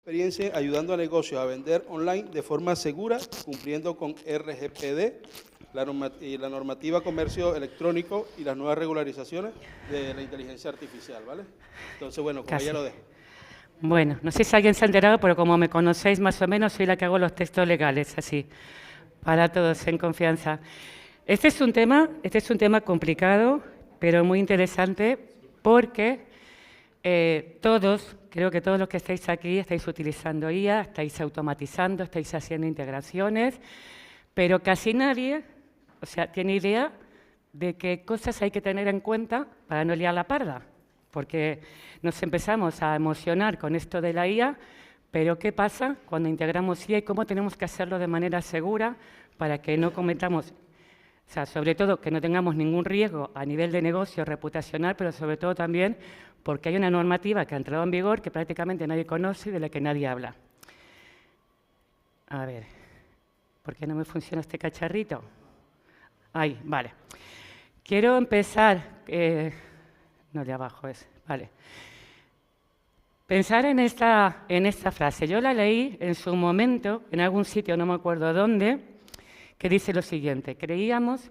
experiencia ayudando a negocios a vender online de forma segura, cumpliendo con RGPD, la normativa comercio electrónico y las nuevas regularizaciones de la inteligencia artificial, ¿vale? Entonces, bueno, con ella Casi. lo dejo. Bueno, no sé si alguien se ha enterado, pero como me conocéis más o menos, soy la que hago los textos legales, así, para todos en confianza. Este es un tema complicado, pero muy interesante, porque creo que todos los que estáis aquí estáis utilizando IA, estáis automatizando, estáis haciendo integraciones, pero casi nadie, o sea, tiene idea de qué cosas hay que tener en cuenta para no liar la parda, porque nos empezamos a emocionar con esto de la IA, pero ¿qué pasa cuando integramos IA y cómo tenemos que hacerlo de manera segura para que no cometamos, o sea, sobre todo que no tengamos ningún riesgo a nivel de negocio reputacional, pero sobre todo también porque hay una normativa que ha entrado en vigor que prácticamente nadie conoce y de la que nadie habla. A ver, ¿por qué no me funciona este cacharrito? Ahí, vale. Quiero empezar, no, de abajo es, vale. Pensar en esta frase. Yo la leí en su momento, en algún sitio, no me acuerdo dónde, que dice lo siguiente: creíamos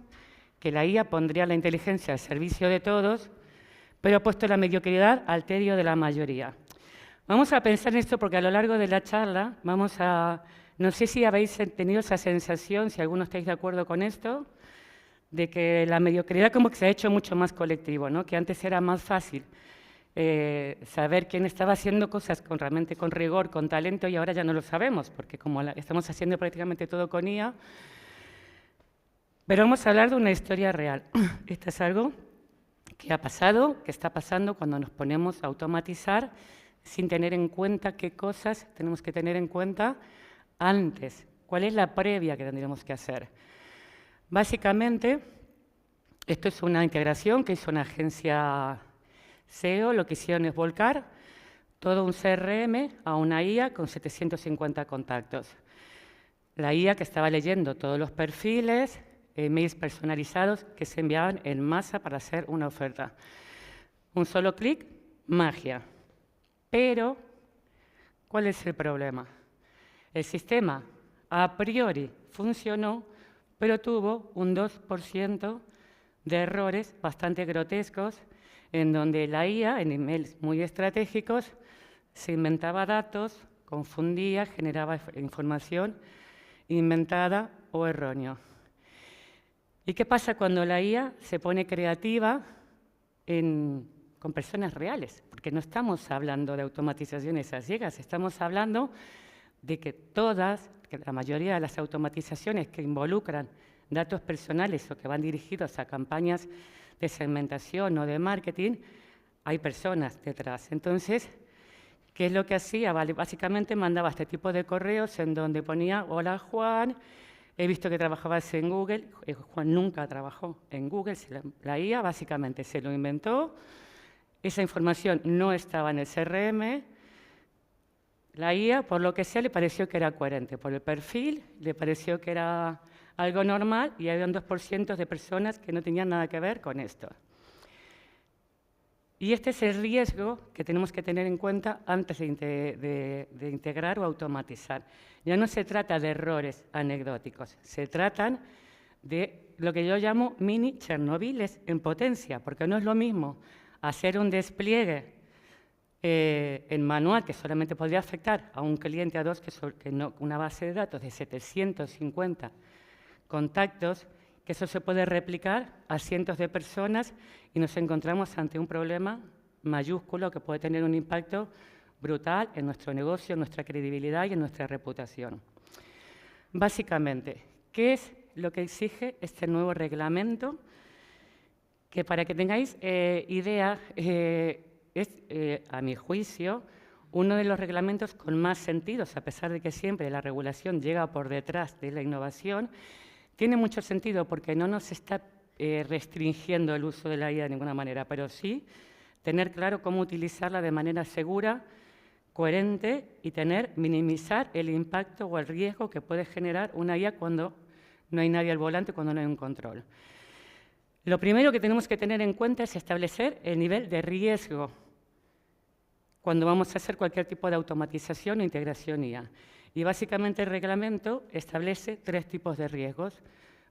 que la IA pondría la inteligencia al servicio de todos, pero ha puesto la mediocridad al tedio de la mayoría. Vamos a pensar en esto porque a lo largo de la charla no sé si habéis tenido esa sensación, si alguno estáis de acuerdo con esto, de que la mediocridad como que se ha hecho mucho más colectivo, ¿no? Que antes era más fácil saber quién estaba haciendo cosas realmente con rigor, con talento, y ahora ya no lo sabemos, porque como estamos haciendo prácticamente todo con IA. Pero vamos a hablar de una historia real. Esto es algo que ha pasado, que está pasando cuando nos ponemos a automatizar sin tener en cuenta qué cosas tenemos que tener en cuenta antes. ¿Cuál es la previa que tendríamos que hacer? Básicamente, esto es una integración que hizo una agencia SEO. Lo que hicieron es volcar todo un CRM a una IA con 750 contactos. La IA que estaba leyendo todos los perfiles, emails personalizados que se enviaban en masa para hacer una oferta. Un solo clic, magia. Pero, ¿cuál es el problema? El sistema a priori funcionó, pero tuvo un 2% de errores bastante grotescos, en donde la IA, en emails muy estratégicos, se inventaba datos, confundía, generaba información inventada o errónea. ¿Y qué pasa cuando la IA se pone creativa con personas reales? Porque no estamos hablando de automatizaciones a ciegas, estamos hablando de que la mayoría de las automatizaciones que involucran datos personales o que van dirigidos a campañas de segmentación o de marketing, hay personas detrás. Entonces, ¿qué es lo que hacía? Básicamente mandaba este tipo de correos en donde ponía: hola Juan, he visto que trabajabas en Google. Juan nunca trabajó en Google, la IA básicamente se lo inventó. Esa información no estaba en el CRM. La IA, por lo que sea, le pareció que era coherente. Por el perfil, le pareció que era algo normal, y había un 2% de personas que no tenían nada que ver con esto. Y este es el riesgo que tenemos que tener en cuenta antes de integrar o automatizar. Ya no se trata de errores anecdóticos, se tratan de lo que yo llamo mini Chernobyles en potencia, porque no es lo mismo hacer un despliegue en manual, que solamente podría afectar a un cliente, a dos, que no, una base de datos de 750 contactos, que eso se puede replicar a cientos de personas, y nos encontramos ante un problema mayúsculo que puede tener un impacto brutal en nuestro negocio, en nuestra credibilidad y en nuestra reputación. Básicamente, ¿qué es lo que exige este nuevo reglamento? Que para que tengáis idea, es, a mi juicio, uno de los reglamentos con más sentidos, a pesar de que siempre la regulación llega por detrás de la innovación. Tiene mucho sentido porque no nos está restringiendo el uso de la IA de ninguna manera, pero sí tener claro cómo utilizarla de manera segura, coherente, y minimizar el impacto o el riesgo que puede generar una IA cuando no hay nadie al volante, cuando no hay un control. Lo primero que tenemos que tener en cuenta es establecer el nivel de riesgo cuando vamos a hacer cualquier tipo de automatización o integración IA. Y básicamente el reglamento establece 3 tipos de riesgos.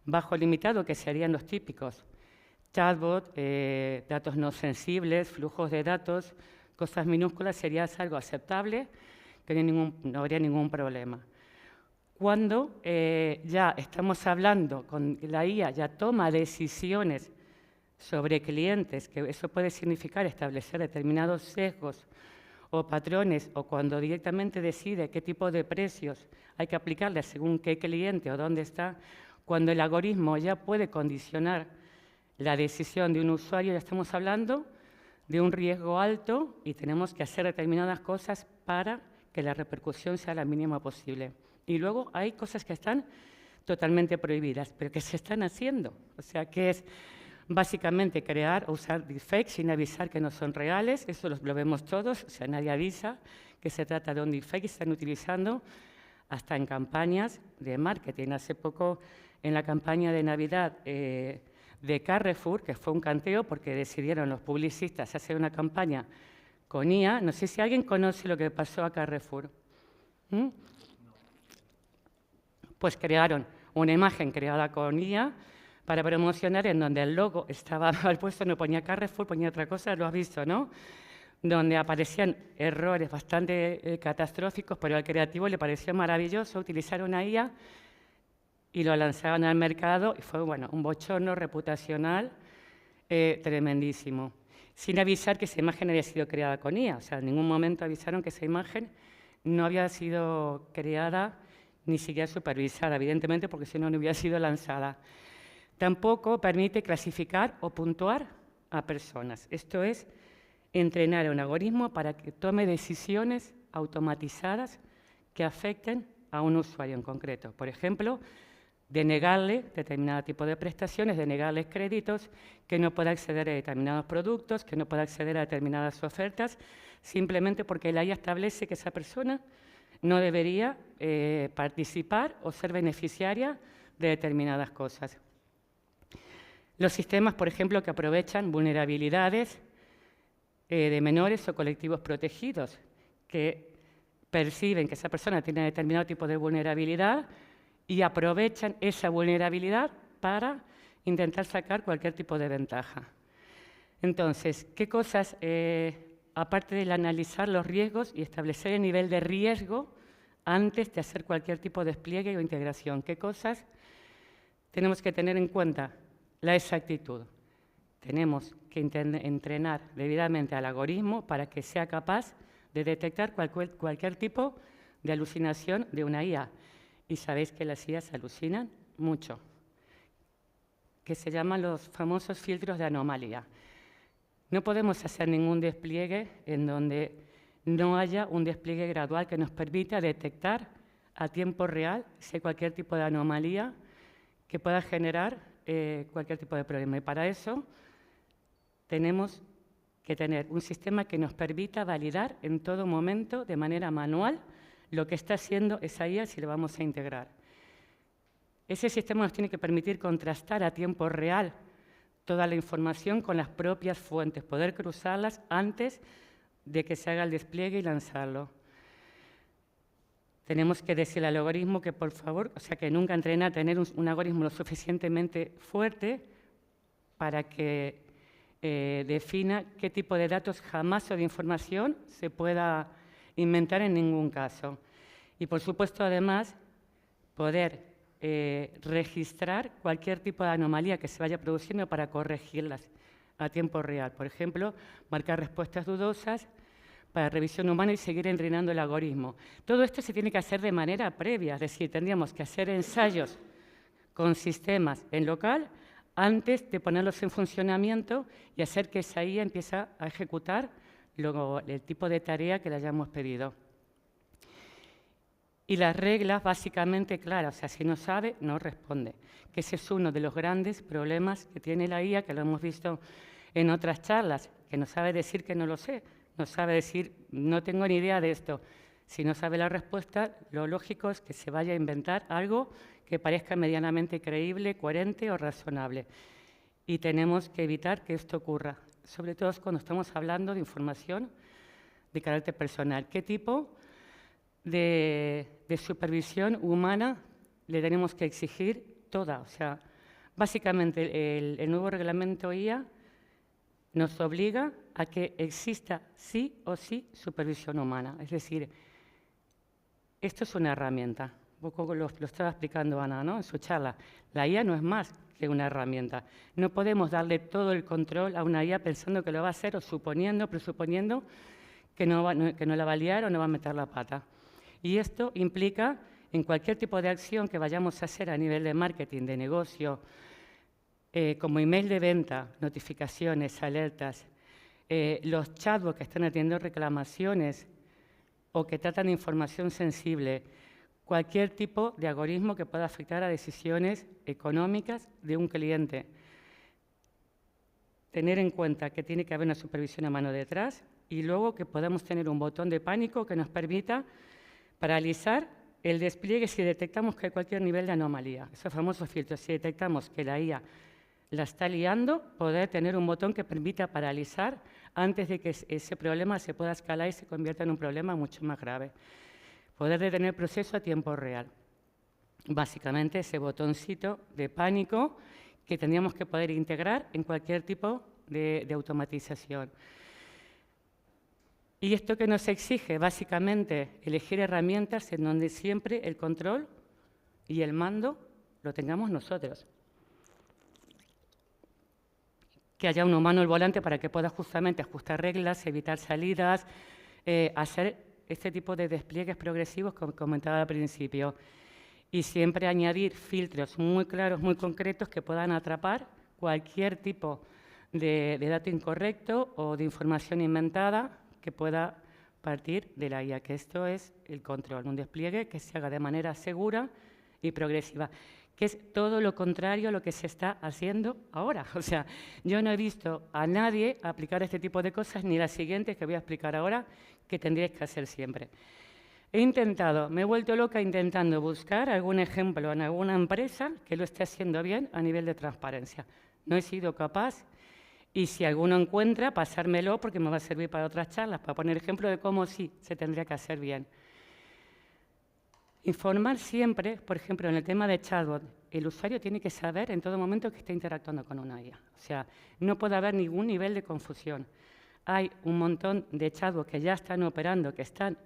Bajo limitado, que serían los típicos: chatbot, datos no sensibles, flujos de datos, cosas minúsculas, sería algo aceptable, que no habría ningún problema. Cuando ya estamos hablando con la IA, ya toma decisiones sobre clientes, que eso puede significar establecer determinados sesgos o patrones, o cuando directamente decide qué tipo de precios hay que aplicarle según qué cliente o dónde está, cuando el algoritmo ya puede condicionar la decisión de un usuario, ya estamos hablando de un riesgo alto y tenemos que hacer determinadas cosas para que la repercusión sea la mínima posible. Y luego hay cosas que están totalmente prohibidas, pero que se están haciendo. O sea, que es básicamente crear o usar deepfakes sin avisar que no son reales. Eso lo vemos todos, o sea, nadie avisa que se trata de un deepfake y se están utilizando hasta en campañas de marketing. Hace poco, en la campaña de Navidad de Carrefour, que fue un canteo porque decidieron los publicistas hacer una campaña con IA. No sé si alguien conoce lo que pasó a Carrefour. Pues crearon una imagen creada con IA para promocionar, en donde el logo estaba mal puesto, no ponía Carrefour, ponía otra cosa, lo has visto, ¿no? Donde aparecían errores bastante catastróficos, pero al creativo le pareció maravilloso utilizar una IA y lo lanzaron al mercado y fue, bueno, un bochorno reputacional tremendísimo. Sin avisar que esa imagen había sido creada con IA, o sea, en ningún momento avisaron que esa imagen no había sido creada ni siquiera supervisada, evidentemente, porque si no, no hubiera sido lanzada. Tampoco permite clasificar o puntuar a personas. Esto es entrenar a un algoritmo para que tome decisiones automatizadas que afecten a un usuario en concreto. Por ejemplo, denegarle determinado tipo de prestaciones, denegarles créditos, que no pueda acceder a determinados productos, que no pueda acceder a determinadas ofertas, simplemente porque la IA establece que esa persona no debería participar o ser beneficiaria de determinadas cosas. Los sistemas, por ejemplo, que aprovechan vulnerabilidades de menores o colectivos protegidos, que perciben que esa persona tiene determinado tipo de vulnerabilidad y aprovechan esa vulnerabilidad para intentar sacar cualquier tipo de ventaja. Entonces, ¿qué cosas, aparte del analizar los riesgos y establecer el nivel de riesgo antes de hacer cualquier tipo de despliegue o integración, qué cosas tenemos que tener en cuenta? La exactitud. Tenemos que entrenar debidamente al algoritmo para que sea capaz de detectar cualquier tipo de alucinación de una IA. Y sabéis que las IAs alucinan mucho, que se llaman los famosos filtros de anomalía. No podemos hacer ningún despliegue en donde no haya un despliegue gradual que nos permita detectar a tiempo real si hay cualquier tipo de anomalía que pueda generar cualquier tipo de problema. Y para eso tenemos que tener un sistema que nos permita validar en todo momento, de manera manual, lo que está haciendo esa IA si lo vamos a integrar. Ese sistema nos tiene que permitir contrastar a tiempo real toda la información con las propias fuentes, poder cruzarlas antes de que se haga el despliegue y lanzarlo. Tenemos que decirle al algoritmo que, por favor, o sea, que nunca entrena a tener un algoritmo lo suficientemente fuerte para que defina qué tipo de datos jamás o de información se pueda inventar en ningún caso. Y, por supuesto, además, poder registrar cualquier tipo de anomalía que se vaya produciendo para corregirlas a tiempo real. Por ejemplo, marcar respuestas dudosas para revisión humana y seguir entrenando el algoritmo. Todo esto se tiene que hacer de manera previa, es decir, tendríamos que hacer ensayos con sistemas en local antes de ponerlos en funcionamiento y hacer que esa IA empiece a ejecutar el tipo de tarea que le hayamos pedido. Y las reglas básicamente claras, o sea, si no sabe, no responde. Que ese es uno de los grandes problemas que tiene la IA, que lo hemos visto en otras charlas, que no sabe decir que no lo sé. No sabe decir, no tengo ni idea de esto. Si no sabe la respuesta, lo lógico es que se vaya a inventar algo que parezca medianamente creíble, coherente o razonable. Y tenemos que evitar que esto ocurra, sobre todo cuando estamos hablando de información de carácter personal. ¿Qué tipo de supervisión humana le tenemos que exigir? Toda. O sea, básicamente el nuevo reglamento IA nos obliga a que exista sí o sí supervisión humana. Es decir, esto es una herramienta. Un poco lo estaba explicando Ana, ¿no?, en su charla. La IA no es más que una herramienta. No podemos darle todo el control a una IA pensando que lo va a hacer o presuponiendo que no la va a liar o no va a meter la pata. Y esto implica, en cualquier tipo de acción que vayamos a hacer a nivel de marketing, de negocio, como email de venta, notificaciones, alertas, los chatbots que están atendiendo reclamaciones o que tratan de información sensible, cualquier tipo de algoritmo que pueda afectar a decisiones económicas de un cliente. Tener en cuenta que tiene que haber una supervisión a mano detrás y luego que podamos tener un botón de pánico que nos permita paralizar el despliegue si detectamos que hay cualquier nivel de anomalía. Esos famosos filtros, si detectamos que la IA la está liando, poder tener un botón que permita paralizar antes de que ese problema se pueda escalar y se convierta en un problema mucho más grave. Poder detener el proceso a tiempo real. Básicamente ese botoncito de pánico que tendríamos que poder integrar en cualquier tipo de automatización. ¿Y esto que nos exige? Básicamente elegir herramientas en donde siempre el control y el mando lo tengamos nosotros. Que haya un humano al volante para que pueda justamente ajustar reglas, evitar salidas, hacer este tipo de despliegues progresivos como comentaba al principio. Y siempre añadir filtros muy claros, muy concretos que puedan atrapar cualquier tipo de dato incorrecto o de información inventada que pueda partir de la IA, que esto es el control, un despliegue que se haga de manera segura y progresiva, que es todo lo contrario a lo que se está haciendo ahora. O sea, yo no he visto a nadie aplicar este tipo de cosas, ni las siguientes que voy a explicar ahora, que tendríais que hacer siempre. Me he vuelto loca intentando buscar algún ejemplo en alguna empresa que lo esté haciendo bien a nivel de transparencia. No he sido capaz, y si alguno encuentra, pasármelo porque me va a servir para otras charlas, para poner ejemplo de cómo sí se tendría que hacer bien. Informar siempre, por ejemplo, en el tema de chatbot, el usuario tiene que saber en todo momento que está interactuando con una IA. O sea, no puede haber ningún nivel de confusión. Hay un montón de chatbots que ya están operando, que están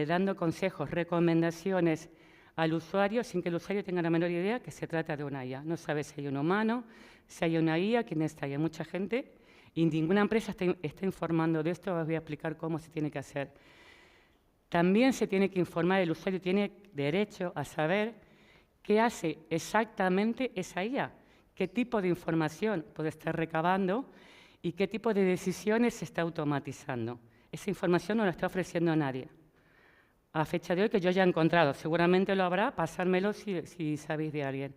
dando consejos, recomendaciones al usuario sin que el usuario tenga la menor idea que se trata de una IA. No sabe si hay un humano, si hay una IA, quién está. Hay mucha gente y ninguna empresa está informando de esto. Os voy a explicar cómo se tiene que hacer. También se tiene que informar, el usuario tiene derecho a saber qué hace exactamente esa IA, qué tipo de información puede estar recabando y qué tipo de decisiones se está automatizando. Esa información no la está ofreciendo nadie. A fecha de hoy que yo ya he encontrado, seguramente lo habrá, pasármelo si sabéis de alguien.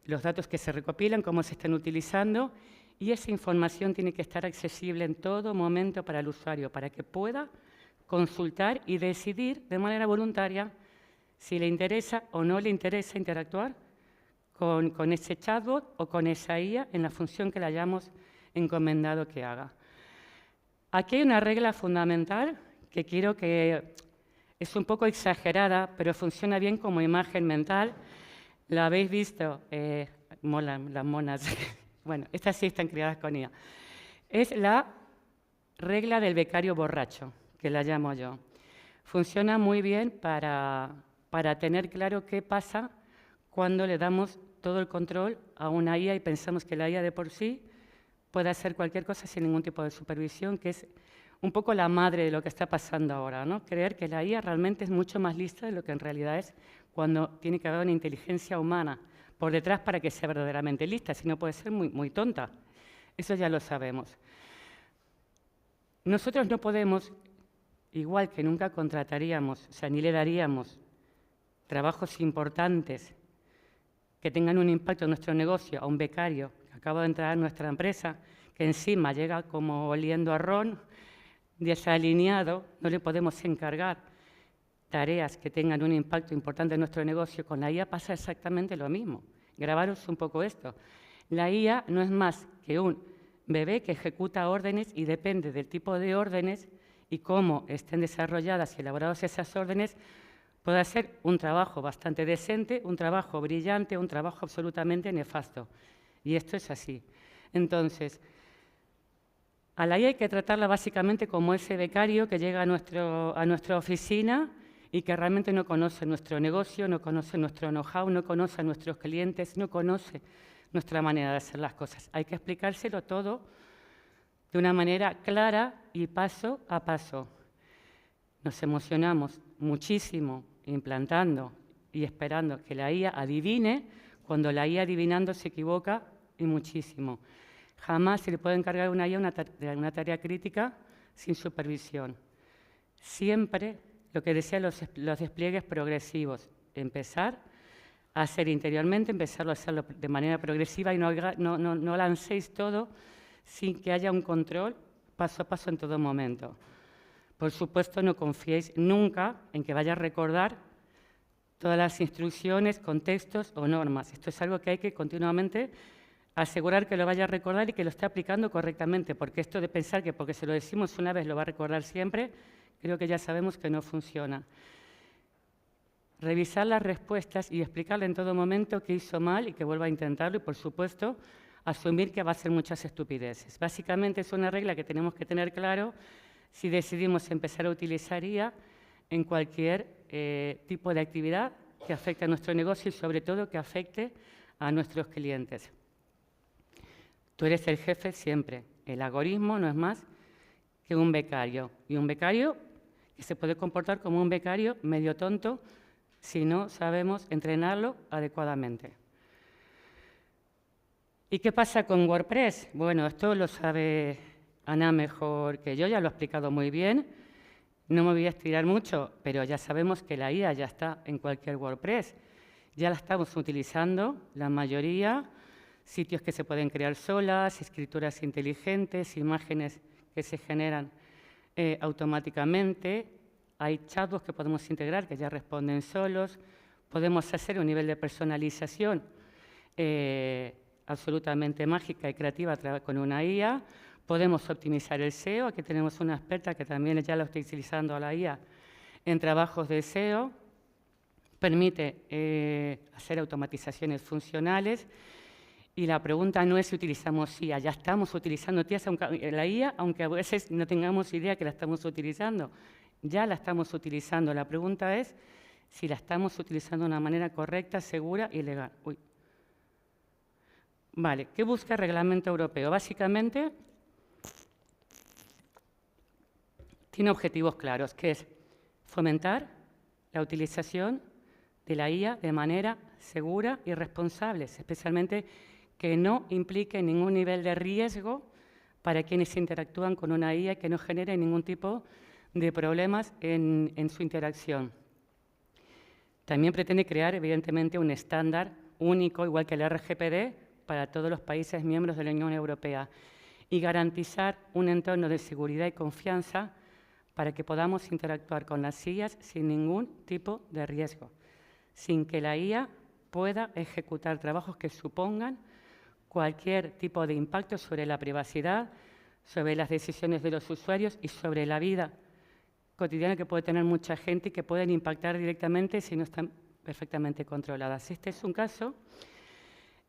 Los datos que se recopilan, cómo se están utilizando, y esa información tiene que estar accesible en todo momento para el usuario, para que pueda consultar y decidir de manera voluntaria si le interesa o no le interesa interactuar con ese chatbot o con esa IA en la función que le hayamos encomendado que haga. Aquí hay una regla fundamental que quiero que es un poco exagerada, pero funciona bien como imagen mental. La habéis visto, molan las monas. Bueno, estas sí están creadas con IA. Es la regla del becario borracho, que la llamo yo. Funciona muy bien para tener claro qué pasa cuando le damos todo el control a una IA y pensamos que la IA de por sí puede hacer cualquier cosa sin ningún tipo de supervisión, que es un poco la madre de lo que está pasando ahora, ¿no? Creer que la IA realmente es mucho más lista de lo que en realidad es cuando tiene que haber una inteligencia humana por detrás para que sea verdaderamente lista, si no puede ser muy tonta. Eso ya lo sabemos. Nosotros no podemos, igual que nunca contrataríamos, o sea, ni le daríamos trabajos importantes que tengan un impacto en nuestro negocio a un becario que acaba de entrar en nuestra empresa, que encima llega como oliendo a ron, desalineado, no le podemos encargar tareas que tengan un impacto importante en nuestro negocio. Con la IA pasa exactamente lo mismo. Grabaros un poco esto. La IA no es más que un bebé que ejecuta órdenes y depende del tipo de órdenes y cómo estén desarrolladas y elaboradas esas órdenes, puede hacer un trabajo bastante decente, un trabajo brillante, un trabajo absolutamente nefasto. Y esto es así. Entonces, a la IA hay que tratarla básicamente como ese becario que llega a nuestra oficina y que realmente no conoce nuestro negocio, no conoce nuestro know-how, no conoce a nuestros clientes, no conoce nuestra manera de hacer las cosas. Hay que explicárselo todo de una manera clara y paso a paso. Nos emocionamos muchísimo implantando y esperando que la IA adivine, cuando la IA adivinando se equivoca y muchísimo. Jamás se le puede encargar a una IA una tarea crítica sin supervisión. Siempre, lo que decía, los despliegues progresivos. Empezar a hacer interiormente, empezarlo a hacerlo de manera progresiva y no lancéis todo sin que haya un control paso a paso en todo momento. Por supuesto, no confiéis nunca en que vaya a recordar todas las instrucciones, contextos o normas. Esto es algo que hay que continuamente asegurar que lo vaya a recordar y que lo esté aplicando correctamente, porque esto de pensar que porque se lo decimos una vez lo va a recordar siempre, creo que ya sabemos que no funciona. Revisar las respuestas y explicarle en todo momento qué hizo mal y que vuelva a intentarlo y, por supuesto, asumir que va a hacer muchas estupideces. Básicamente es una regla que tenemos que tener claro si decidimos empezar a utilizar IA en cualquier tipo de actividad que afecte a nuestro negocio y, sobre todo, que afecte a nuestros clientes. Tú eres el jefe siempre. El algoritmo no es más que un becario. Y un becario que se puede comportar como un becario medio tonto si no sabemos entrenarlo adecuadamente. ¿Y qué pasa con WordPress? Bueno, esto lo sabe Ana mejor que yo, ya lo ha explicado muy bien. No me voy a estirar mucho, pero ya sabemos que la IA ya está en cualquier WordPress. Ya la estamos utilizando, la mayoría, sitios que se pueden crear solas, escrituras inteligentes, imágenes que se generan automáticamente. Hay chatbots que podemos integrar que ya responden solos. Podemos hacer un nivel de personalización absolutamente mágica y creativa con una IA. Podemos optimizar el SEO. Aquí tenemos una experta que también ya la está utilizando a la IA en trabajos de SEO. Permite hacer automatizaciones funcionales. Y la pregunta no es si utilizamos IA, ya estamos utilizando la IA, aunque a veces no tengamos idea que la estamos utilizando. Ya la estamos utilizando. La pregunta es si la estamos utilizando de una manera correcta, segura y legal. Vale, ¿qué busca el reglamento europeo? Básicamente, tiene objetivos claros, que es fomentar la utilización de la IA de manera segura y responsable, especialmente que no implique ningún nivel de riesgo para quienes interactúan con una IA, que no genere ningún tipo de problemas en su interacción. También pretende crear, evidentemente, un estándar único, igual que el RGPD, para todos los países miembros de la Unión Europea y garantizar un entorno de seguridad y confianza para que podamos interactuar con las IAs sin ningún tipo de riesgo, sin que la IA pueda ejecutar trabajos que supongan cualquier tipo de impacto sobre la privacidad, sobre las decisiones de los usuarios y sobre la vida cotidiana que puede tener mucha gente y que pueden impactar directamente si no están perfectamente controladas. Este es un caso,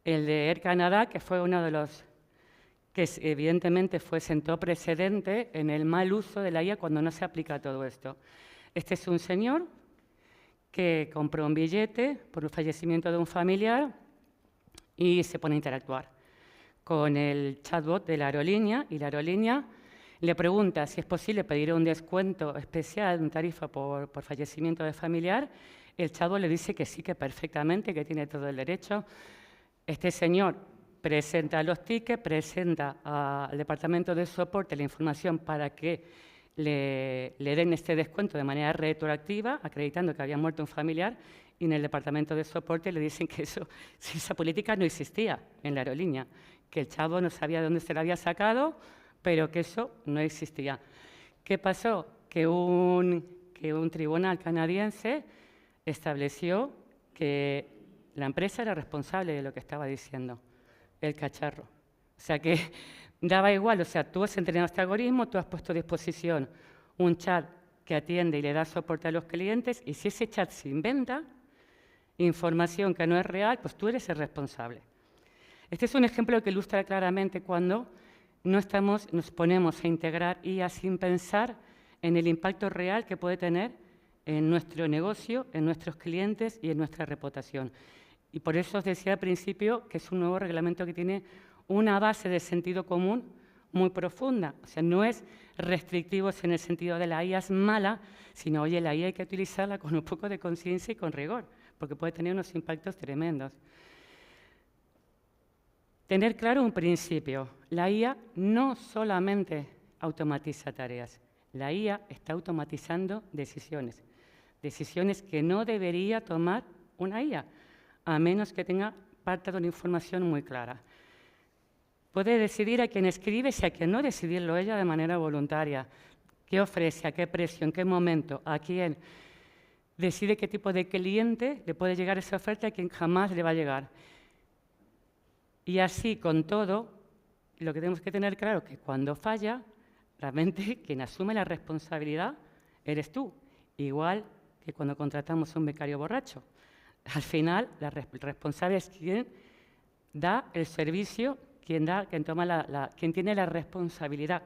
el de Air Canada, que fue uno de los que evidentemente sentó precedente en el mal uso de la IA cuando no se aplica todo esto. Este es un señor que compró un billete por el fallecimiento de un familiar y se pone a interactuar con el chatbot de la aerolínea, y la aerolínea le pregunta si es posible pedir un descuento especial, una tarifa por fallecimiento de familiar. El chatbot le dice que sí, que perfectamente, que tiene todo el derecho. Este señor presenta los tickets, presenta al departamento de soporte la información para que le den este descuento de manera retroactiva, acreditando que había muerto un familiar, y en el departamento de soporte le dicen que esa política no existía en la aerolínea, que el chavo no sabía de dónde se la había sacado, pero que eso no existía. ¿Qué pasó? Que un tribunal canadiense estableció que la empresa era responsable de lo que estaba diciendo el cacharro. O sea que Daba igual, o sea, tú has entrenado este algoritmo, tú has puesto a disposición un chat que atiende y le da soporte a los clientes, y si ese chat se inventa información que no es real, pues tú eres el responsable. Este es un ejemplo que ilustra claramente cuando nos ponemos a integrar IA sin pensar en el impacto real que puede tener en nuestro negocio, en nuestros clientes y en nuestra reputación. Y por eso os decía al principio que es un nuevo reglamento que tiene una base de sentido común muy profunda. O sea, no es restrictivo en el sentido de la IA es mala, sino, oye, la IA hay que utilizarla con un poco de conciencia y con rigor, porque puede tener unos impactos tremendos. Tener claro un principio. La IA no solamente automatiza tareas. La IA está automatizando decisiones. Decisiones que no debería tomar una IA, a menos que tenga parte de una información muy clara. Puede decidir a quién escribe y a quién no, decidirlo ella de manera voluntaria. ¿Qué ofrece? ¿A qué precio? ¿En qué momento? ¿A quién? Decide qué tipo de cliente le puede llegar esa oferta y a quién jamás le va a llegar. Y así, con todo, lo que tenemos que tener claro es que cuando falla, realmente quien asume la responsabilidad eres tú. Igual que cuando contratamos a un becario borracho. Al final, el responsable es quien da el servicio, quien tiene la responsabilidad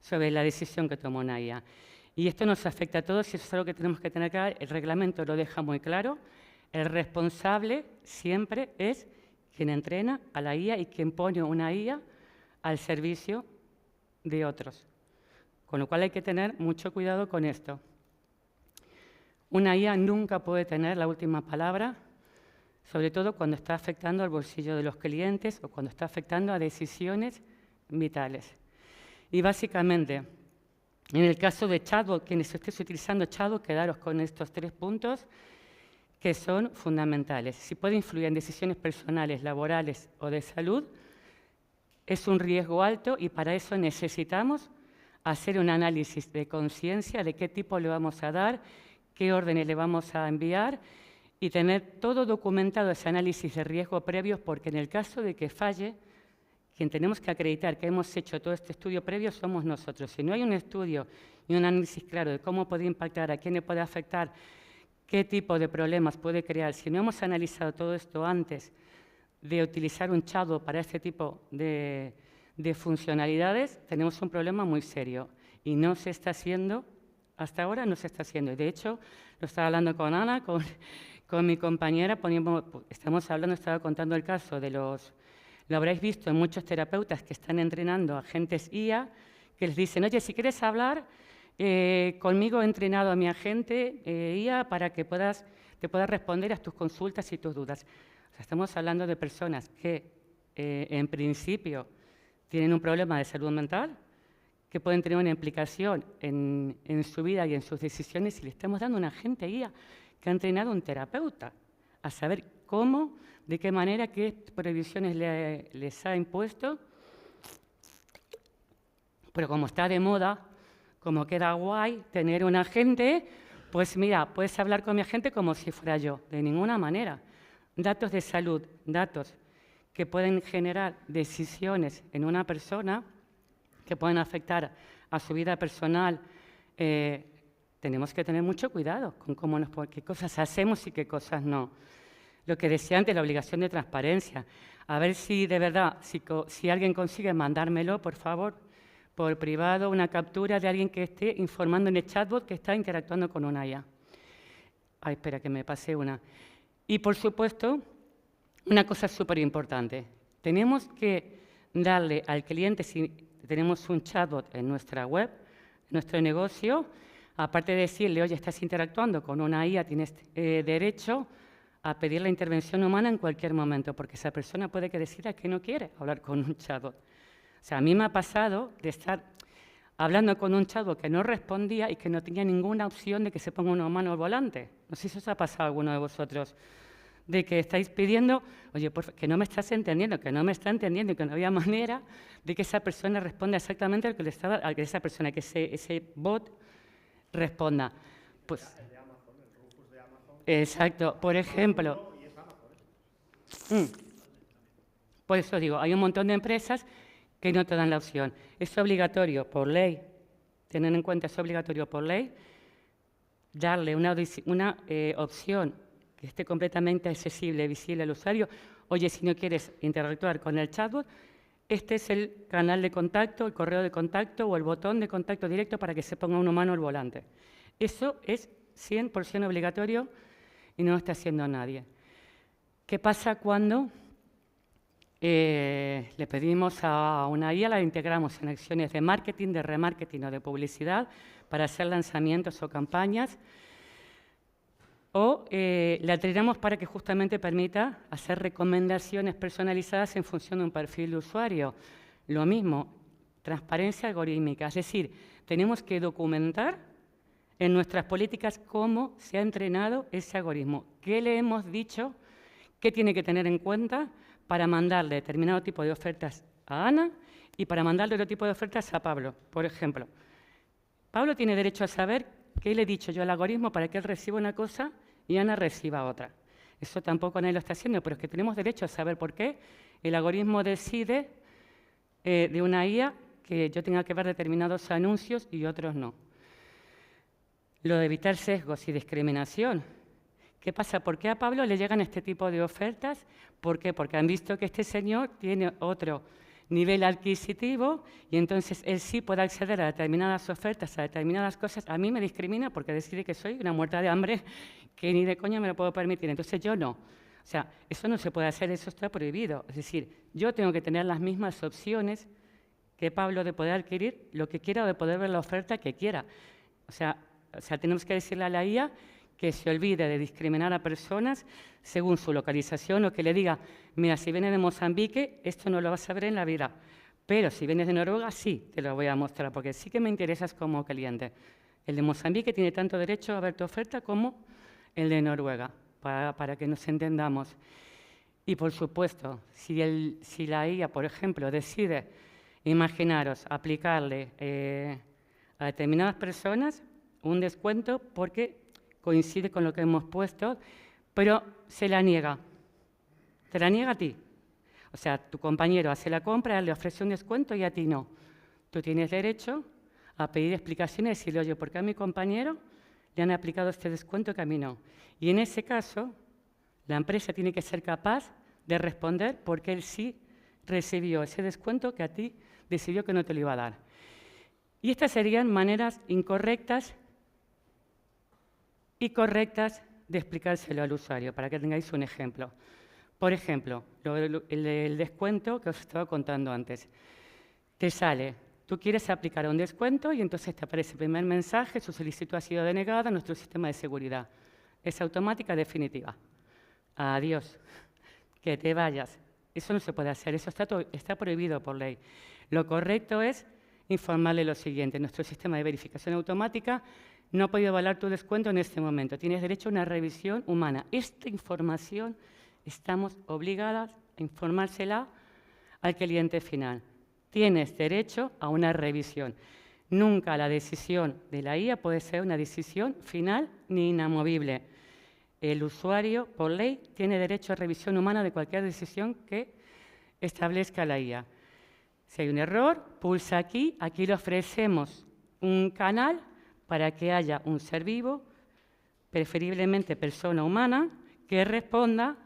sobre la decisión que tomó una IA. Y esto nos afecta a todos y eso es algo que tenemos que tener claro. El reglamento lo deja muy claro. El responsable siempre es quien entrena a la IA y quien pone una IA al servicio de otros. Con lo cual hay que tener mucho cuidado con esto. Una IA nunca puede tener la última palabra, sobre todo cuando está afectando al bolsillo de los clientes o cuando está afectando a decisiones vitales. Y básicamente, en el caso de chatbot, quienes estéis utilizando chatbot, quedaros con estos 3 puntos que son fundamentales. Si puede influir en decisiones personales, laborales o de salud, es un riesgo alto y para eso necesitamos hacer un análisis de conciencia de qué tipo le vamos a dar, qué órdenes le vamos a enviar y tener todo documentado ese análisis de riesgo previo, porque en el caso de que falle, quien tenemos que acreditar que hemos hecho todo este estudio previo somos nosotros. Si no hay un estudio y un análisis claro de cómo puede impactar, a quién le puede afectar, qué tipo de problemas puede crear, si no hemos analizado todo esto antes de utilizar un chatbot para este tipo de funcionalidades, tenemos un problema muy serio y no se está haciendo, hasta ahora no se está haciendo. Y de hecho, lo estaba hablando con Ana, con mi compañera, estaba contando el caso de lo habréis visto en muchos terapeutas que están entrenando a agentes IA, que les dicen, oye, si quieres hablar, conmigo he entrenado a mi agente IA para que te pueda responder a tus consultas y tus dudas. O sea, estamos hablando de personas que, en principio, tienen un problema de salud mental, que pueden tener una implicación en su vida y en sus decisiones, y le estamos dando a un agente IA que ha entrenado a un terapeuta a saber cómo, de qué manera, qué prohibiciones les ha impuesto. Pero como está de moda, como queda guay tener un agente, pues mira, puedes hablar con mi agente como si fuera yo, de ninguna manera. Datos de salud, datos que pueden generar decisiones en una persona, que pueden afectar a su vida personal, tenemos que tener mucho cuidado con qué cosas hacemos y qué cosas no. Lo que decía antes, la obligación de transparencia. A ver si de verdad, si alguien consigue mandármelo, por favor, por privado, una captura de alguien que esté informando en el chatbot que está interactuando con una IA. Ay, espera, que me pase una. Y, por supuesto, una cosa súper importante. Tenemos que darle al cliente, si tenemos un chatbot en nuestra web, en nuestro negocio, aparte de decirle, oye, estás interactuando con una IA, tienes derecho a pedir la intervención humana en cualquier momento, porque esa persona puede que decida que no quiere hablar con un chatbot. O sea, a mí me ha pasado de estar hablando con un chatbot que no respondía y que no tenía ninguna opción de que se ponga una mano al volante. No sé si os ha pasado a alguno de vosotros, de que estáis pidiendo, oye, que no me estás entendiendo, que no me está entendiendo y que no había manera de que esa persona responda exactamente al que ese bot responda. Pues, el de Amazon, el Rufus de Amazon. Exacto, por ejemplo. Y es Amazon. Por eso digo, hay un montón de empresas que no te dan la opción. Es obligatorio por ley, tener en cuenta, es obligatorio por ley, darle una opción que esté completamente accesible, visible al usuario. Oye, si no quieres interactuar con el chatbot, este es el canal de contacto, el correo de contacto o el botón de contacto directo para que se ponga un humano al volante. Eso es 100% obligatorio y no lo está haciendo nadie. ¿Qué pasa cuando le pedimos a una IA, la integramos en acciones de marketing, de remarketing o de publicidad para hacer lanzamientos o campañas? O la entrenamos para que justamente permita hacer recomendaciones personalizadas en función de un perfil de usuario. Lo mismo, transparencia algorítmica, es decir, tenemos que documentar en nuestras políticas cómo se ha entrenado ese algoritmo, qué le hemos dicho, qué tiene que tener en cuenta para mandarle determinado tipo de ofertas a Ana y para mandarle otro tipo de ofertas a Pablo. Por ejemplo, Pablo tiene derecho a saber qué le he dicho yo al algoritmo para que él reciba una cosa y Ana reciba otra. Eso tampoco nadie lo está haciendo, pero es que tenemos derecho a saber por qué el algoritmo decide de una IA que yo tenga que ver determinados anuncios y otros no. Lo de evitar sesgos y discriminación. ¿Qué pasa? ¿Por qué a Pablo le llegan este tipo de ofertas? ¿Por qué? Porque han visto que este señor tiene otro nivel adquisitivo y entonces él sí puede acceder a determinadas ofertas, a determinadas cosas. A mí me discrimina porque decide que soy una muerta de hambre que ni de coña me lo puedo permitir. Entonces yo no. O sea, eso no se puede hacer, eso está prohibido. Es decir, yo tengo que tener las mismas opciones que Pablo de poder adquirir lo que quiera o de poder ver la oferta que quiera. O sea, tenemos que decirle a la IA que se olvide de discriminar a personas según su localización o que le diga, mira, si vienes de Mozambique, esto no lo vas a ver en la vida, pero si vienes de Noruega, sí, te lo voy a mostrar, porque sí que me interesas como cliente. El de Mozambique tiene tanto derecho a ver tu oferta como el de Noruega, para que nos entendamos. Y, por supuesto, si la IA, por ejemplo, decide, imaginaros, aplicarle a determinadas personas un descuento porque coincide con lo que hemos puesto, pero se la niega. Te la niega a ti. O sea, tu compañero hace la compra, le ofrece un descuento y a ti no. Tú tienes derecho a pedir explicaciones y decirle, oye, ¿por qué a mi compañero le han aplicado este descuento que a mí no? Y en ese caso, la empresa tiene que ser capaz de responder por qué él sí recibió ese descuento que a ti decidió que no te lo iba a dar. Y estas serían maneras incorrectas y correctas de explicárselo al usuario, para que tengáis un ejemplo. Por ejemplo, el descuento que os estaba contando antes. Te sale, tú quieres aplicar un descuento y entonces te aparece el primer mensaje, su solicitud ha sido denegada en nuestro sistema de seguridad. Es automática definitiva. Adiós. Que te vayas. Eso no se puede hacer, eso está prohibido por ley. Lo correcto es informarle lo siguiente. Nuestro sistema de verificación automática no ha podido avalar tu descuento en este momento. Tienes derecho a una revisión humana. Esta información estamos obligadas a informársela al cliente final. Tienes derecho a una revisión. Nunca la decisión de la IA puede ser una decisión final ni inamovible. El usuario, por ley, tiene derecho a revisión humana de cualquier decisión que establezca la IA. Si hay un error, pulsa aquí. Aquí le ofrecemos un canal para que haya un ser vivo, preferiblemente persona humana, que responda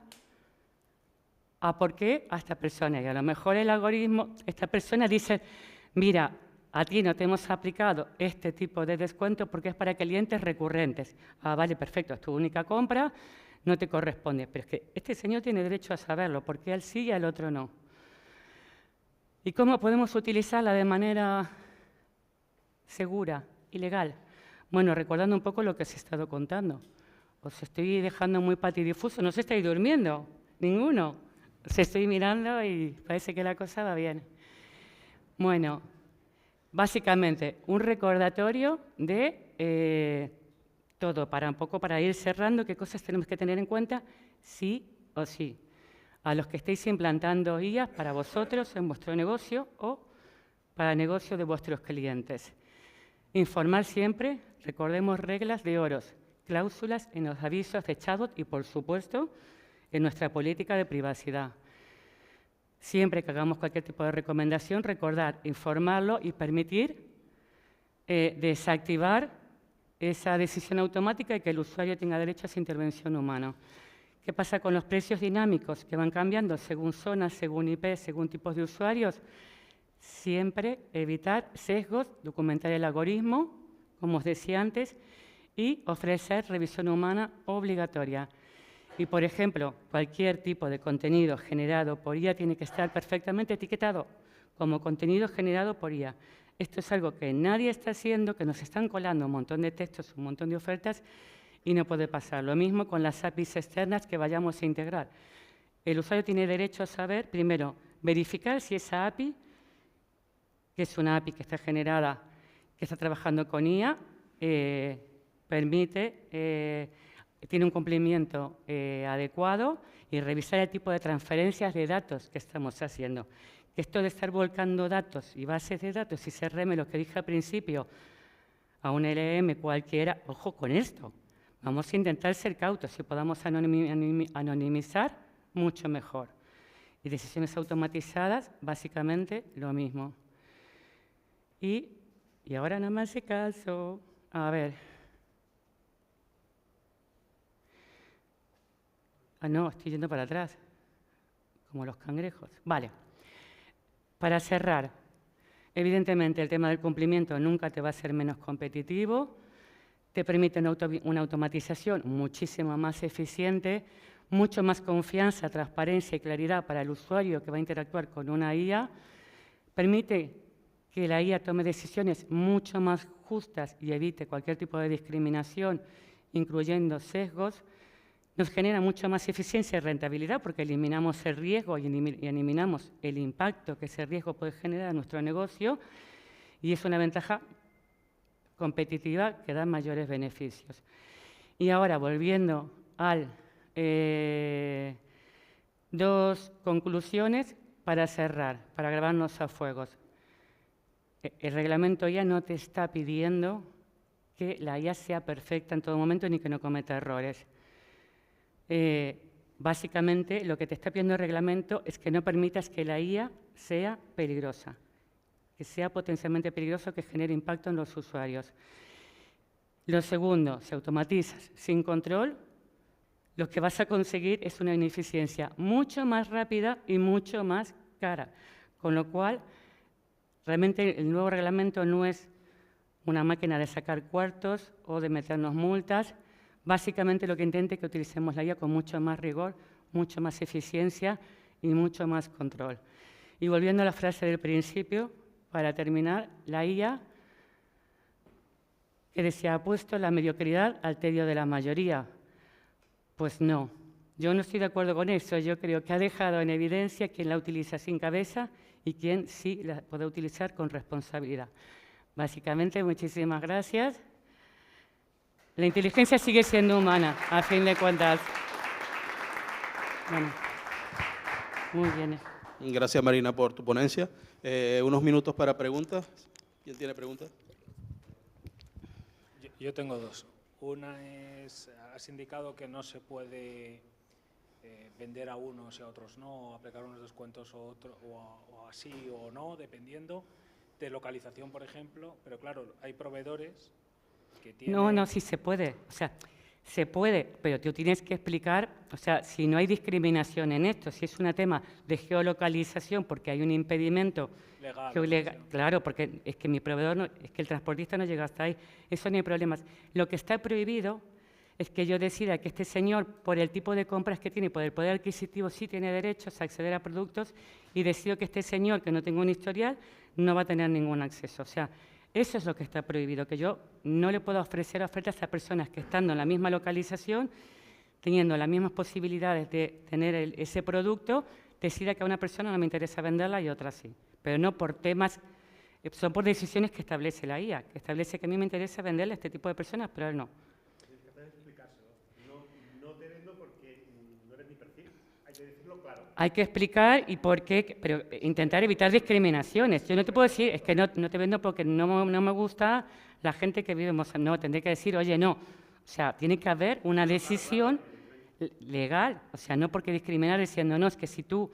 a por qué a esta persona. Y a lo mejor el algoritmo, esta persona dice, mira, a ti no te hemos aplicado este tipo de descuento porque es para clientes recurrentes. Ah, vale, perfecto, es tu única compra, no te corresponde. Pero es que este señor tiene derecho a saberlo, porque él sí y al otro no. ¿Y cómo podemos utilizarla de manera segura y legal? Bueno, recordando un poco lo que os he estado contando. Os estoy dejando muy patidifuso, no os estáis durmiendo, ninguno. Os estoy mirando y parece que la cosa va bien. Bueno, básicamente un recordatorio de todo, un poco para ir cerrando qué cosas tenemos que tener en cuenta, sí o sí. A los que estéis implantando IAs para vosotros en vuestro negocio o para el negocio de vuestros clientes. Informar siempre, recordemos reglas de oros, cláusulas en los avisos de chatbot y, por supuesto, en nuestra política de privacidad. siempre que hagamos cualquier tipo de recomendación, recordar, informarlo y permitir desactivar esa decisión automática y que el usuario tenga derecho a esa intervención humana. ¿Qué pasa con los precios dinámicos que van cambiando según zonas, según IP, según tipos de usuarios? Siempre evitar sesgos, documentar el algoritmo, como os decía antes, y ofrecer revisión humana obligatoria. Y, por ejemplo, cualquier tipo de contenido generado por IA tiene que estar perfectamente etiquetado como contenido generado por IA. Esto es algo que nadie está haciendo, que nos están colando un montón de textos, un montón de ofertas, y no puede pasar. Lo mismo con las APIs externas que vayamos a integrar. El usuario tiene derecho a saber, primero, verificar si esa API, que es una API que está generada, que está trabajando con IA, tiene un cumplimiento adecuado, y revisar el tipo de transferencias de datos que estamos haciendo. Que esto de estar volcando datos y bases de datos y CRM, lo que dije al principio, a un LLM cualquiera, ojo con esto. Vamos a intentar ser cautos. Si podamos anonimizar, mucho mejor. Y decisiones automatizadas, básicamente lo mismo. Y ahora no me hace caso. A ver. Ah, no, estoy yendo para atrás. Como los cangrejos. Vale. Para cerrar, evidentemente el tema del cumplimiento nunca te va a ser menos competitivo. Te permite una automatización muchísimo más eficiente, mucho más confianza, transparencia y claridad para el usuario que va a interactuar con una IA. Permite que la IA tome decisiones mucho más justas y evite cualquier tipo de discriminación, incluyendo sesgos. Nos genera mucha más eficiencia y rentabilidad porque eliminamos el riesgo y eliminamos el impacto que ese riesgo puede generar en nuestro negocio, y es una ventaja competitiva que da mayores beneficios. Y ahora, volviendo al dos conclusiones para cerrar, para grabarnos a fuegos. El reglamento ya no te está pidiendo que la IA sea perfecta en todo momento ni que no cometa errores. Básicamente, lo que te está pidiendo el reglamento es que no permitas que la IA sea peligrosa, que sea potencialmente peligroso, que genere impacto en los usuarios. Lo segundo, si automatizas sin control, lo que vas a conseguir es una ineficiencia mucho más rápida y mucho más cara. Con lo cual, realmente el nuevo reglamento no es una máquina de sacar cuartos o de meternos multas. Básicamente lo que intenta es que utilicemos la IA con mucho más rigor, mucho más eficiencia y mucho más control. Y volviendo a la frase del principio, para terminar, la IA, que decía, ha puesto la mediocridad al tedio de la mayoría. Pues no, yo no estoy de acuerdo con eso. Yo creo que ha dejado en evidencia quién la utiliza sin cabeza y quién sí la puede utilizar con responsabilidad. Básicamente, muchísimas gracias. La inteligencia sigue siendo humana, a fin de cuentas. Bueno, muy bien. Gracias, Marina, por tu ponencia. Unos minutos para preguntas. ¿Quién tiene preguntas? Yo tengo dos. Una es, has indicado que no se puede vender a unos y a otros no, aplicar unos descuentos o así o no, dependiendo de localización, por ejemplo. Pero claro, hay proveedores que tienen... No, sí se puede. O sea, se puede, pero tú tienes que explicar, o sea, si no hay discriminación en esto, si es un tema de geolocalización porque hay un impedimento legal, claro, porque es que mi proveedor, no, es que el transportista no llega hasta ahí, eso no hay problemas. Lo que está prohibido es que yo decida que este señor, por el tipo de compras que tiene y por el poder adquisitivo, sí tiene derechos a acceder a productos, y decido que este señor, que no tenga un historial, no va a tener ningún acceso. O sea, eso es lo que está prohibido, que yo no le puedo ofrecer ofertas a personas que, estando en la misma localización, teniendo las mismas posibilidades de tener ese producto, decida que a una persona no me interesa venderla y a otra sí. Pero no por temas, son por decisiones que establece la IA, que establece que a mí me interesa venderle a este tipo de personas, pero a él no. No te vendo porque no eres mi perfil. Hay que decirlo claro. Hay que explicar y por qué, pero intentar evitar discriminaciones. Yo no te puedo decir, es que no te vendo porque no me gusta la gente que vive en Mozambique. No, tendré que decir, oye, no. O sea, tiene que haber una decisión legal. O sea, no porque discriminar diciendo, no, es que si tú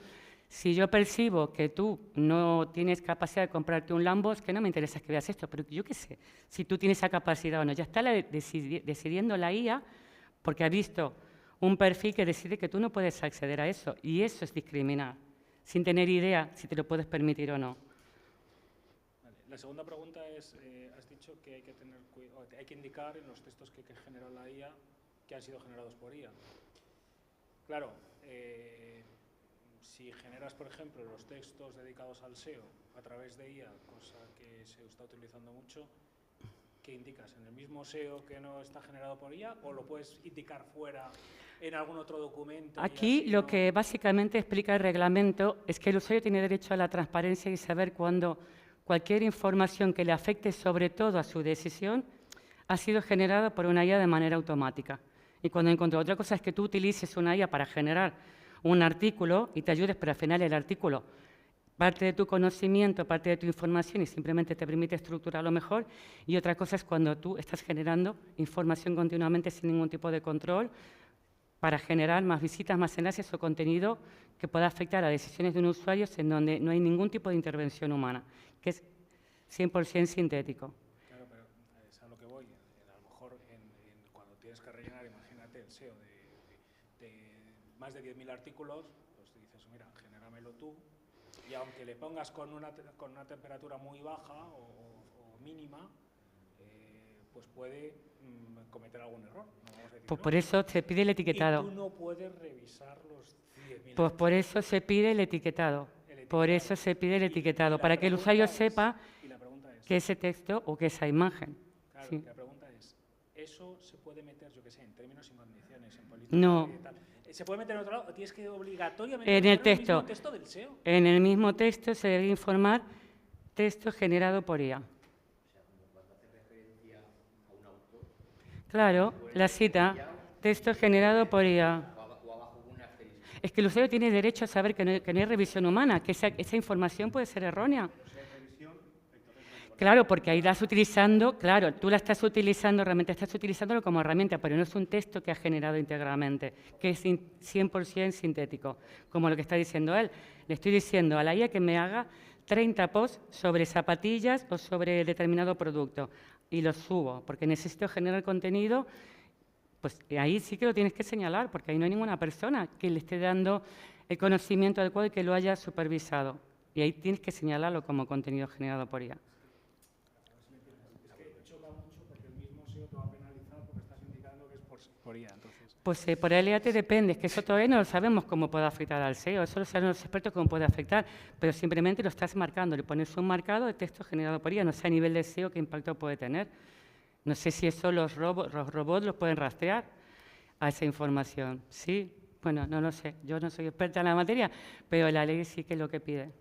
Si yo percibo que tú no tienes capacidad de comprarte un Lambo, es que no me interesa que veas esto, pero yo qué sé, si tú tienes esa capacidad o no. Ya está decidiendo la IA porque ha visto un perfil que decide que tú no puedes acceder a eso, y eso es discriminar, sin tener idea si te lo puedes permitir o no. Vale. La segunda pregunta es, has dicho que hay que indicar en los textos que genera la IA que han sido generados por IA. Claro, si generas, por ejemplo, los textos dedicados al SEO a través de IA, cosa que se está utilizando mucho, ¿qué indicas? ¿En el mismo SEO que no está generado por IA o lo puedes indicar fuera en algún otro documento? Aquí lo que básicamente explica el reglamento es que el usuario tiene derecho a la transparencia y saber cuándo cualquier información que le afecte sobre todo a su decisión ha sido generada por una IA de manera automática. Y cuando encontró otra cosa es que tú utilices una IA para generar un artículo y te ayudes, pero al final el artículo parte de tu conocimiento, parte de tu información y simplemente te permite estructurarlo mejor. Y otra cosa es cuando tú estás generando información continuamente sin ningún tipo de control para generar más visitas, más enlaces o contenido que pueda afectar a decisiones de un usuario en donde no hay ningún tipo de intervención humana, que es 100% sintético. Claro, pero es a lo que voy. A lo mejor cuando tienes que rellenar, imagínate, el SEO de más de 10.000 artículos, pues dices, mira, genéramelo tú. Y aunque le pongas con una temperatura muy baja o mínima, pues puede cometer algún error. No vamos a decir Pues no. por eso se pide el etiquetado. Y tú no puedes revisar los 10.000. Pues por eso se pide el etiquetado. Por eso se pide el etiquetado, para que el usuario sepa que ese texto o que esa imagen. Claro, Sí. la pregunta es, ¿eso se puede meter, yo qué sé, en términos y condiciones, en política? No. Y tal? ¿Se puede meter en otro lado o tienes que obligatoriamente En el poner texto. mismo texto del SEO? En el mismo texto se debe informar texto generado por IA. Claro, la cita, texto generado por IA. Es que el usuario tiene derecho a saber que no hay revisión humana, que esa información puede ser errónea. Claro, porque ahí la estás utilizando, claro, tú la estás utilizando, realmente estás utilizándolo como herramienta, pero no es un texto que has generado íntegramente, que es 100% sintético, como lo que está diciendo él. Le estoy diciendo a la IA que me haga 30 posts sobre zapatillas o sobre determinado producto y los subo, porque necesito generar contenido, pues ahí sí que lo tienes que señalar, porque ahí no hay ninguna persona que le esté dando el conocimiento adecuado y que lo haya supervisado. Y ahí tienes que señalarlo como contenido generado por IA. Por IA, entonces. Pues por el IAT depende, es que eso todavía no lo sabemos cómo puede afectar al SEO, eso lo saben los expertos cómo puede afectar, pero simplemente lo estás marcando, le pones un marcado de texto generado por IA, no sé a nivel de SEO qué impacto puede tener. No sé si eso los robots los pueden rastrear a esa información. Sí, bueno, no lo sé, yo no soy experta en la materia, pero la ley sí que es lo que pide.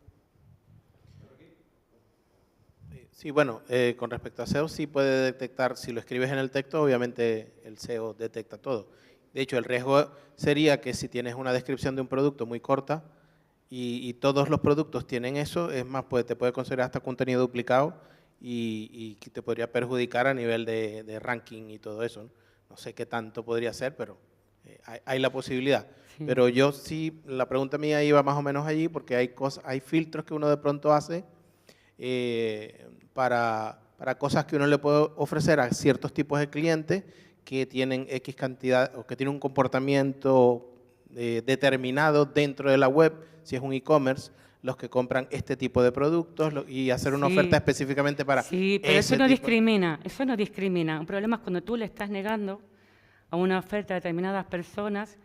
Sí, bueno, con respecto a SEO sí puede detectar, si lo escribes en el texto, obviamente el SEO detecta todo. De hecho, el riesgo sería que si tienes una descripción de un producto muy corta y todos los productos tienen eso, es más, te puede considerar hasta contenido duplicado y te podría perjudicar a nivel de ranking y todo eso, ¿no? No sé qué tanto podría ser, pero hay la posibilidad. Sí. Pero yo sí, la pregunta mía iba más o menos allí porque hay filtros que uno de pronto hace para cosas que uno le puede ofrecer a ciertos tipos de clientes que tienen X cantidad o que tienen un comportamiento determinado dentro de la web, si es un e-commerce, los que compran este tipo de productos y hacer una oferta específicamente para sí, pero eso no discrimina, eso no discrimina. Un problema es cuando tú le estás negando a una oferta a determinadas personas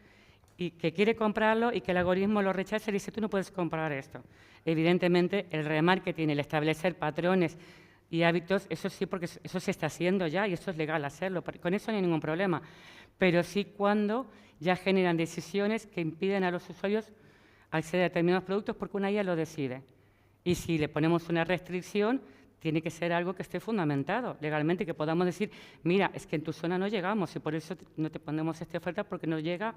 y que quiere comprarlo y que el algoritmo lo rechaza y dice, tú no puedes comprar esto. Evidentemente, el remarketing, el establecer patrones y hábitos, eso sí, porque eso se está haciendo ya y eso es legal hacerlo. Con eso no hay ningún problema. Pero sí cuando ya generan decisiones que impiden a los usuarios acceder a determinados productos porque una IA lo decide. Y si le ponemos una restricción, tiene que ser algo que esté fundamentado legalmente, que podamos decir, mira, es que en tu zona no llegamos y por eso no te ponemos esta oferta porque no llega,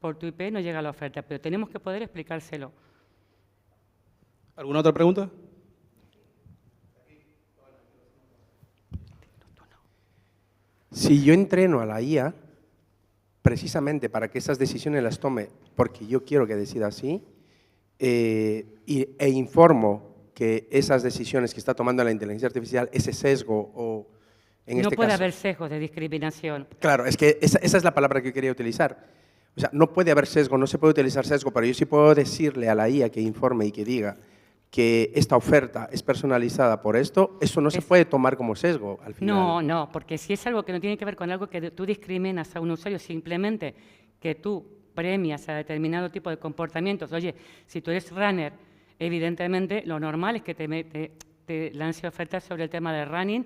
por tu IP no llega la oferta, pero tenemos que poder explicárselo. ¿Alguna otra pregunta? Si yo entreno a la IA, precisamente para que esas decisiones las tome, porque yo quiero que decida así, e informo que esas decisiones que está tomando la inteligencia artificial, ese sesgo o en No este puede caso... haber sesgos de discriminación. Claro, es que esa es la palabra que quería utilizar. O sea, no puede haber sesgo, no se puede utilizar sesgo, pero yo sí puedo decirle a la IA que informe y que diga que esta oferta es personalizada por esto, eso no se puede tomar como sesgo al final. No, no, porque si es algo que no tiene que ver con algo que tú discriminas a un usuario, simplemente que tú premias a determinado tipo de comportamientos. Oye, si tú eres runner, evidentemente lo normal es que te lance ofertas sobre el tema de running.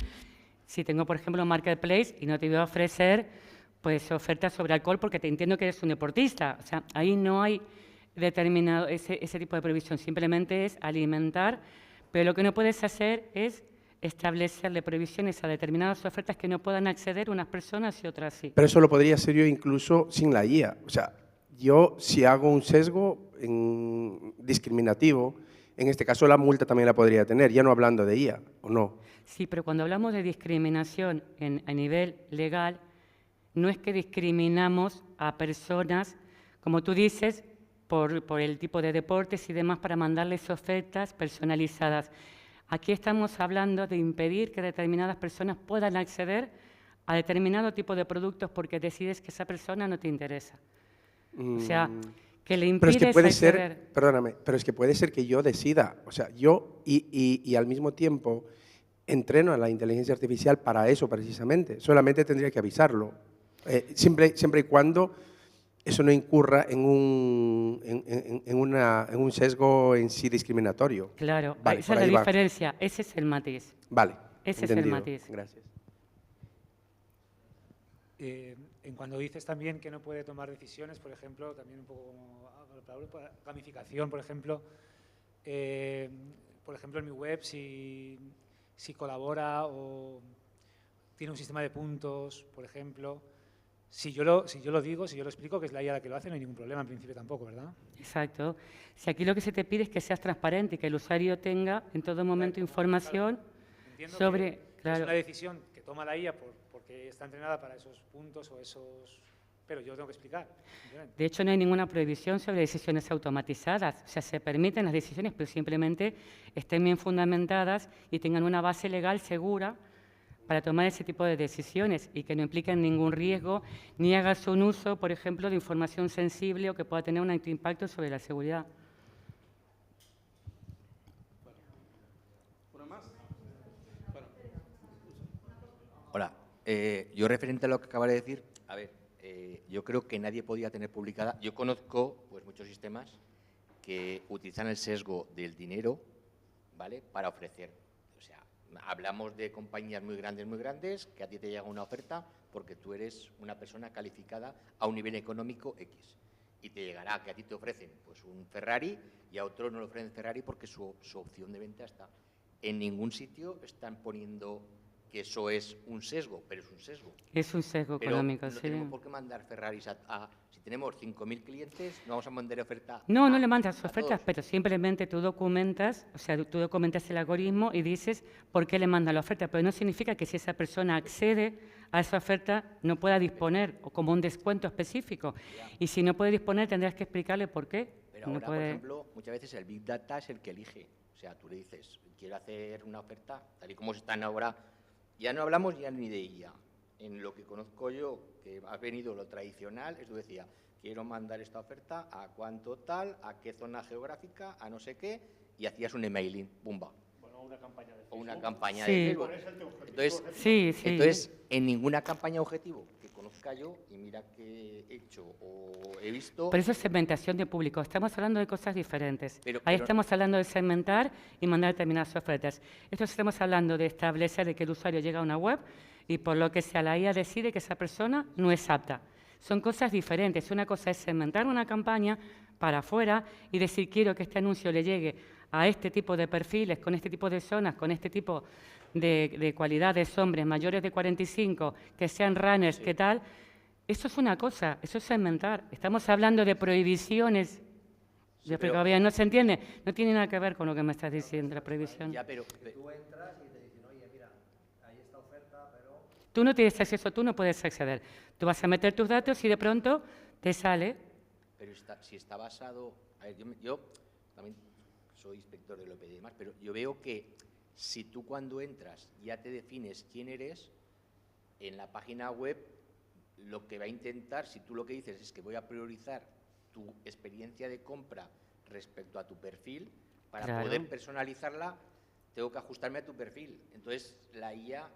Si tengo, por ejemplo, un marketplace y no te voy a ofrecer pues ofertas sobre alcohol porque te entiendo que eres un deportista. O sea, ahí no hay determinado ese tipo de previsión, simplemente es alimentar, pero lo que no puedes hacer es establecerle previsiones a determinadas ofertas que no puedan acceder unas personas y otras sí. Pero eso lo podría hacer yo incluso sin la IA. O sea, yo si hago un sesgo discriminativo, en este caso la multa también la podría tener, ya no hablando de IA, ¿o no? Sí, pero cuando hablamos de discriminación a nivel legal, no es que discriminamos a personas, como tú dices, por el tipo de deportes y demás para mandarles ofertas personalizadas. Aquí estamos hablando de impedir que determinadas personas puedan acceder a determinado tipo de productos porque decides que esa persona no te interesa. O sea, que le impides Pero es que puede acceder. ser, perdóname, pero es que puede ser que yo decida, o sea, yo y al mismo tiempo entreno a la inteligencia artificial para eso precisamente, solamente tendría que avisarlo, siempre y cuando eso no incurra en un sesgo en sí discriminatorio. Claro, Vale, esa por es ahí la va. diferencia, ese es el matiz. Vale, Ese es el entendido. matiz. Gracias. En cuando dices también que no puede tomar decisiones, por ejemplo, también un poco como gamificación, por ejemplo, en mi web, si colabora o tiene un sistema de puntos, por ejemplo, si yo lo digo, si yo lo explico, que es la IA la que lo hace, no hay ningún problema en principio tampoco, ¿verdad? Exacto. Si aquí lo que se te pide es que seas transparente y que el usuario tenga en todo momento información Entiendo sobre... que Claro. es una decisión que toma la IA porque está entrenada para esos puntos o esos... Pero yo lo tengo que explicar. ¿Entienden? De hecho, no hay ninguna prohibición sobre decisiones automatizadas. O sea, se permiten las decisiones, pero simplemente estén bien fundamentadas y tengan una base legal segura para tomar ese tipo de decisiones y que no impliquen ningún riesgo ni hagas un uso, por ejemplo, de información sensible o que pueda tener un alto impacto sobre la seguridad. Hola, yo referente a lo que acaba de decir, a ver, yo creo que nadie podía tener publicada, yo conozco pues muchos sistemas que utilizan el sesgo del dinero, ¿vale?, para ofrecer. O sea, hablamos de compañías muy grandes, que a ti te llega una oferta porque tú eres una persona calificada a un nivel económico X. Y te llegará que a ti te ofrecen pues un Ferrari y a otro no le ofrecen Ferrari porque su opción de venta está. En ningún sitio están poniendo que eso es un sesgo, pero es un sesgo. Es un sesgo Pero económico, no sí. tenemos por qué mandar Ferraris si tenemos 5.000 clientes, no vamos a mandar oferta. No, no le mandas a ofertas, todos. pero simplemente tú documentas, o sea, tú documentas el algoritmo y dices por qué le manda la oferta, pero no significa que si esa persona accede a esa oferta no pueda disponer o como un descuento específico. Y si no puede disponer, tendrás que explicarle por qué. Pero No ahora, puede- por ejemplo, muchas veces el Big Data es el que elige. O sea, tú le dices, quiero hacer una oferta, tal y como están ahora. Ya no hablamos ya ni de IA. En lo que conozco yo, que ha venido lo tradicional, es tú decías, quiero mandar esta oferta a cuánto tal, a qué zona geográfica, a no sé qué, y hacías un emailing, ¡pumba! Bueno, una campaña de O una campaña Sí. de Facebook. Entonces, Sí, sí. en ninguna campaña objetivo que conozca yo, y mira que he hecho o he visto... Por eso es segmentación de público. Estamos hablando de cosas diferentes. Ahí Pero- estamos hablando de segmentar y mandar determinadas ofertas. Esto estamos hablando de establecer de que el usuario llega a una web y por lo que sea la IA decide que esa persona no es apta. Son cosas diferentes. Una cosa es segmentar una campaña para afuera y decir quiero que este anuncio le llegue a este tipo de perfiles, con este tipo de zonas, con este tipo de cualidades, hombres mayores de 45, que sean runners, ¿qué tal? Eso es una cosa, eso es segmentar. Estamos hablando de prohibiciones. Yo explico bien, ¿no se entiende? No tiene nada que ver con lo que me estás diciendo, la prohibición. Ya, pero Tú no tienes acceso, tú no puedes acceder. Tú vas a meter tus datos y de pronto te sale. Pero si está basado... A ver, yo también soy inspector del OPD y demás, pero yo veo que si tú cuando entras ya te defines quién eres, en la página web lo que va a intentar, si tú lo que dices es que voy a priorizar tu experiencia de compra respecto a tu perfil, para Claro. poder personalizarla, tengo que ajustarme a tu perfil. Entonces, la IA,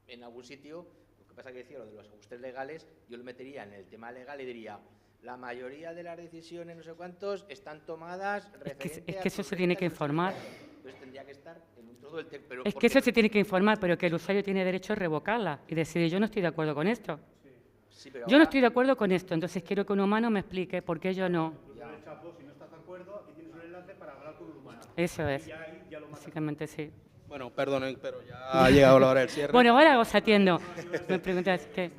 en algún sitio, lo que pasa que decía, lo de los ajustes legales, yo lo metería en el tema legal y diría, la mayoría de las decisiones, no sé cuántos, están tomadas referente es a que eso tus se tiene que rentas, no sé informar. cuánto. Entonces, tendría que estar en todo el texto. Es que eso se tiene que informar, pero que el usuario tiene derecho a revocarla y decir, yo no estoy de acuerdo con esto. Sí, pero Yo no ahora- estoy de acuerdo con esto, entonces quiero que un humano me explique por qué yo no. Eso es. Básicamente sí. Bueno, perdonen, pero ya ha llegado la hora del cierre. Bueno, ahora os atiendo. Me preguntas qué.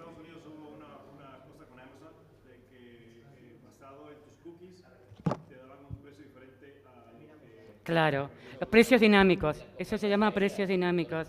Claro, los precios dinámicos. Eso se llama precios dinámicos.